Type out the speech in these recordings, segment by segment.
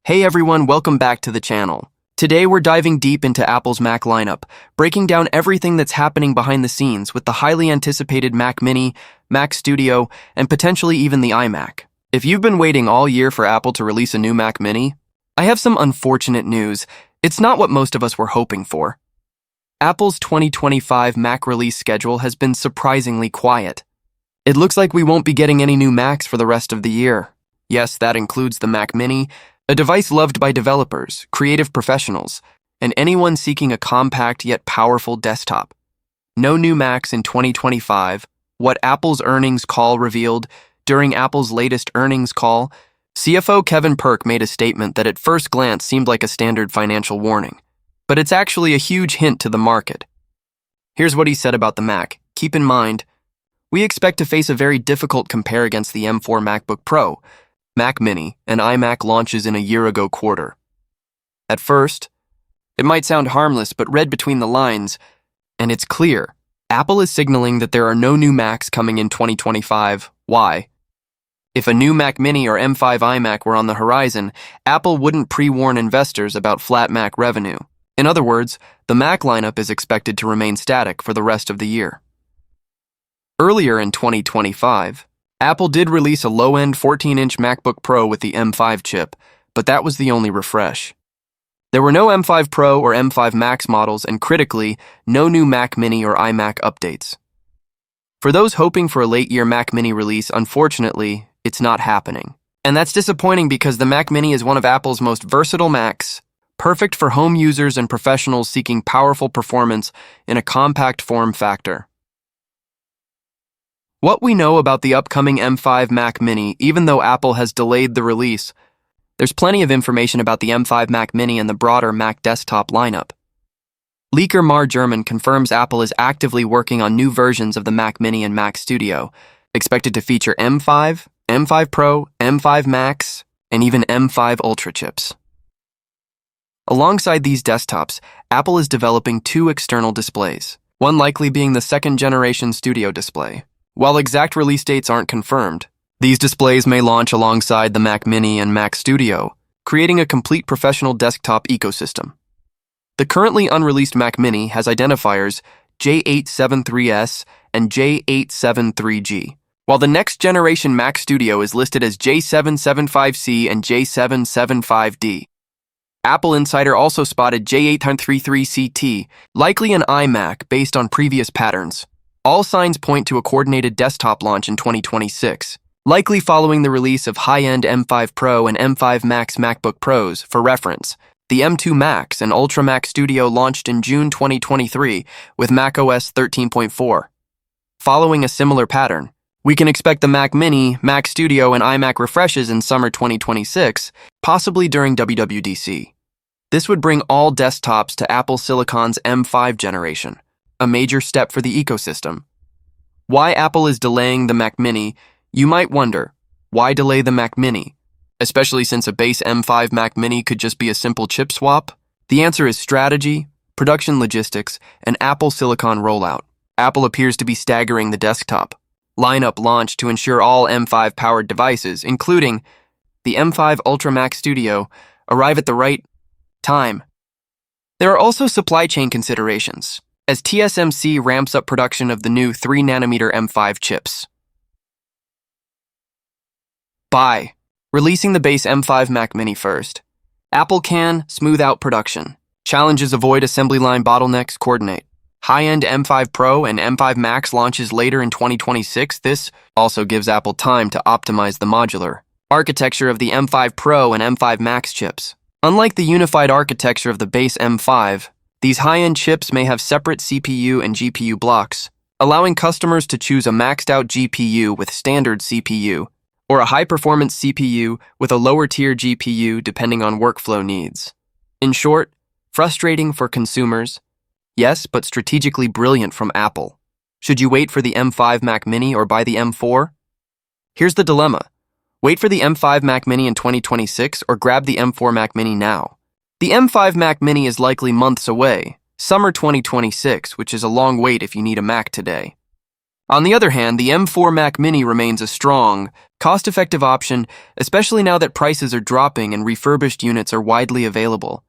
Hey everyone, welcome back to the channel. Today we're diving deep into Apple's Mac lineup, breaking down everything that's happening behind the scenes with the highly anticipated Mac Mini, Mac Studio, and potentially even the iMac. If you've been waiting all year for Apple to release a new Mac Mini, I have some unfortunate news. It's not what most of us were hoping for. Apple's 2025 Mac release schedule has been surprisingly quiet. It looks like we won't be getting any new Macs for the rest of the year. Yes, that includes the Mac Mini, a device loved by developers, creative professionals, and anyone seeking a compact yet powerful desktop. No new Macs in 2025, what Apple's earnings call revealed. During Apple's latest earnings call, CFO Kevin Perk made a statement that at first glance seemed like a standard financial warning, but it's actually a huge hint to the market. Here's what he said about the Mac. Keep in mind, we expect to face a very difficult compare against the M4 MacBook Pro, Mac Mini, and iMac launches in a year-ago quarter. At first, it might sound harmless, but read between the lines, and it's clear. Apple is signaling that there are no new Macs coming in 2025. Why? If a new Mac Mini or M5 iMac were on the horizon, Apple wouldn't pre-warn investors about flat Mac revenue. In other words, the Mac lineup is expected to remain static for the rest of the year. Earlier in 2025, Apple did release a low-end 14-inch MacBook Pro with the M5 chip, but that was the only refresh. There were no M5 Pro or M5 Max models, and critically, no new Mac Mini or iMac updates. For those hoping for a late-year Mac Mini release, unfortunately, it's not happening. And that's disappointing because the Mac Mini is one of Apple's most versatile Macs, perfect for home users and professionals seeking powerful performance in a compact form factor. What we know about the upcoming M5 Mac Mini, even though Apple has delayed the release, there's plenty of information about the M5 Mac Mini and the broader Mac desktop lineup. Leaker Mar German confirms Apple is actively working on new versions of the Mac Mini and Mac Studio, expected to feature M5, M5 Pro, M5 Max, and even M5 Ultra chips. Alongside these desktops, Apple is developing two external displays, one likely being the second-generation Studio display. While exact release dates aren't confirmed, these displays may launch alongside the Mac Mini and Mac Studio, creating a complete professional desktop ecosystem. The currently unreleased Mac Mini has identifiers J873S and J873G, while the next-generation Mac Studio is listed as J775C and J775D. Apple Insider also spotted J833CT, likely an iMac based on previous patterns. All signs point to a coordinated desktop launch in 2026, likely following the release of high-end M5 Pro and M5 Max MacBook Pros. For reference, the M2 Max and Ultra Mac Studio launched in June 2023 with macOS 13.4. Following a similar pattern, we can expect the Mac Mini, Mac Studio, and iMac refreshes in summer 2026, possibly during WWDC. This would bring all desktops to Apple Silicon's M5 generation, a major step for the ecosystem. Why Apple is delaying the Mac Mini? You might wonder, why delay the Mac Mini? Especially since a base M5 Mac Mini could just be a simple chip swap? The answer is strategy, production logistics, and Apple Silicon rollout. Apple appears to be staggering the desktop lineup launch to ensure all M5-powered devices, including the M5 Ultra Mac Studio, arrive at the right time. There are also supply chain considerations, as TSMC ramps up production of the new 3nm M5 chips. By releasing the base M5 Mac Mini first, Apple can smooth out production. Challenges avoid assembly line bottlenecks coordinate. High-end M5 Pro and M5 Max launches later in 2026. This also gives Apple time to optimize the modular architecture of the M5 Pro and M5 Max chips. Unlike the unified architecture of the base M5, these high-end chips may have separate CPU and GPU blocks, allowing customers to choose a maxed-out GPU with standard CPU, or a high-performance CPU with a lower-tier GPU depending on workflow needs. In short, frustrating for consumers, yes, but strategically brilliant from Apple. Should you wait for the M5 Mac Mini or buy the M4? Here's the dilemma. Wait for the M5 Mac Mini in 2026 or grab the M4 Mac Mini now. The M5 Mac Mini is likely months away, summer 2026, which is a long wait if you need a Mac today. On the other hand, the M4 Mac Mini remains a strong, cost-effective option, especially now that prices are dropping and refurbished units are widely available.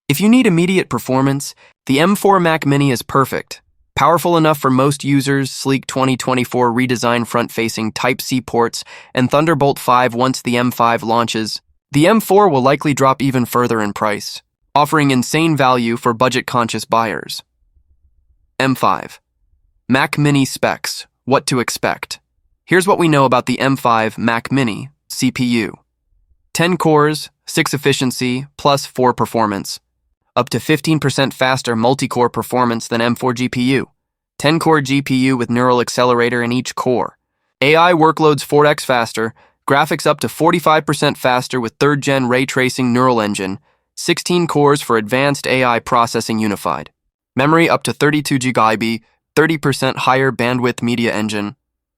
If you need immediate performance, the M4 Mac Mini is perfect. Powerful enough for most users, sleek 2024 redesigned front-facing Type-C ports, and Thunderbolt 5 once the M5 launches, the M4 will likely drop even further in price, offering insane value for budget-conscious buyers. M5 Mac Mini specs, what to expect. Here's what we know about the M5 Mac Mini CPU. 10 cores, 6 efficiency, plus 4 performance. Up to 15% faster multi-core performance than M4 GPU. 10-core GPU with neural accelerator in each core. AI workloads 4x faster, graphics up to 45% faster with 3rd-gen ray tracing neural engine, 16 cores for advanced AI processing unified. Memory up to 32 GB, 30% higher bandwidth media engine.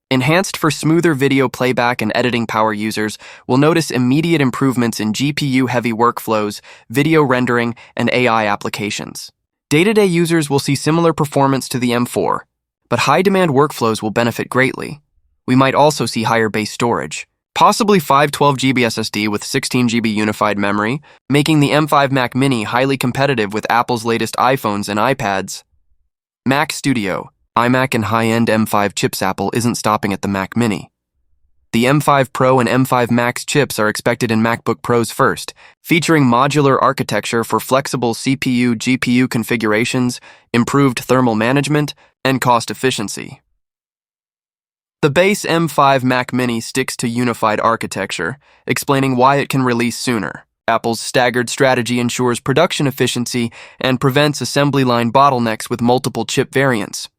Enhanced for smoother video playback and editing power users will notice immediate improvements in GPU-heavy workflows, video rendering, and AI applications. Day-to-day users will see similar performance to the M4, but high-demand workflows will benefit greatly. We might also see higher base storage, possibly 512GB SSD with 16GB unified memory, making the M5 Mac Mini highly competitive with Apple's latest iPhones and iPads. Mac Studio, iMac and high-end M5 chips. Apple isn't stopping at the Mac Mini. The M5 Pro and M5 Max chips are expected in MacBook Pros first, featuring modular architecture for flexible CPU-GPU configurations, improved thermal management, and cost efficiency. The base M5 Mac Mini sticks to unified architecture, explaining why it can release sooner. Apple's staggered strategy ensures production efficiency and prevents assembly line bottlenecks with multiple chip variants.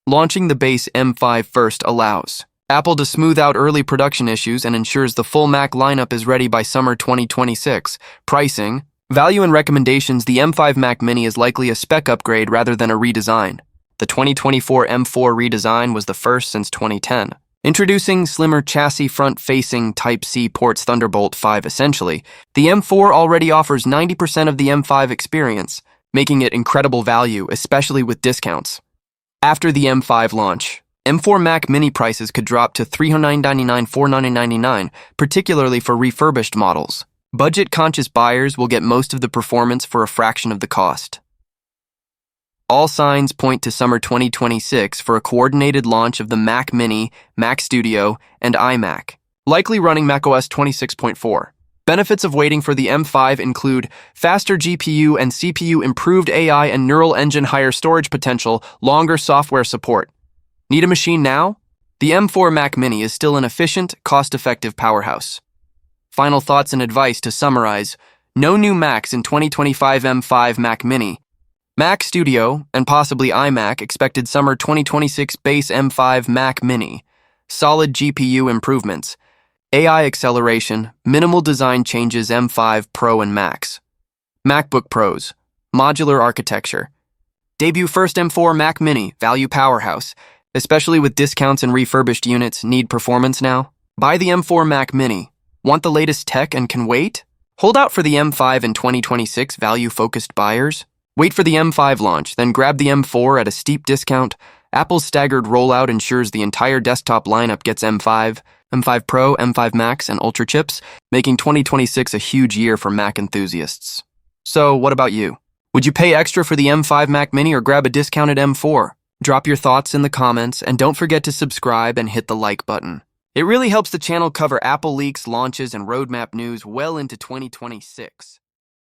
Launching the base M5 first allows Apple to smooth out early production issues and ensures the full Mac lineup is ready by summer 2026. Pricing, value, and recommendations. The M5 Mac Mini is likely a spec upgrade rather than a redesign. The 2024 M4 redesign was the first since 2010. Introducing slimmer chassis front-facing Type-C ports Thunderbolt 5 essentially, the M4 already offers 90% of the M5 experience, making it incredible value, especially with discounts. After the M5 launch, M4 Mac Mini prices could drop to $399, $499, particularly for refurbished models. Budget-conscious buyers will get most of the performance for a fraction of the cost. All signs point to summer 2026 for a coordinated launch of the Mac Mini, Mac Studio, and iMac, likely running macOS 26.4. Benefits of waiting for the M5 include faster GPU and CPU, improved AI and neural engine, higher storage potential, longer software support. Need a machine now? The M4 Mac Mini is still an efficient, cost-effective powerhouse. Final thoughts and advice to summarize: no new Macs in 2025 M5 Mac Mini. Mac Studio, and possibly iMac, expected summer 2026 base M5 Mac Mini. Solid GPU improvements. AI acceleration, minimal design changes. M5 Pro and Max. MacBook Pros, modular architecture. Debut first M4 Mac Mini, value powerhouse. Especially with discounts and refurbished units, need performance now? Buy the M4 Mac Mini. Want the latest tech and can wait? Hold out for the M5 in 2026, value-focused buyers. Wait for the M5 launch, then grab the M4 at a steep discount. Apple's staggered rollout ensures the entire desktop lineup gets M5, M5 Pro, M5 Max, and Ultra chips, making 2026 a huge year for Mac enthusiasts. So, what about you? Would you pay extra for the M5 Mac Mini or grab a discounted M4? Drop your thoughts in the comments, and don't forget to subscribe and hit the like button. It really helps the channel cover Apple leaks, launches, and roadmap news well into 2026.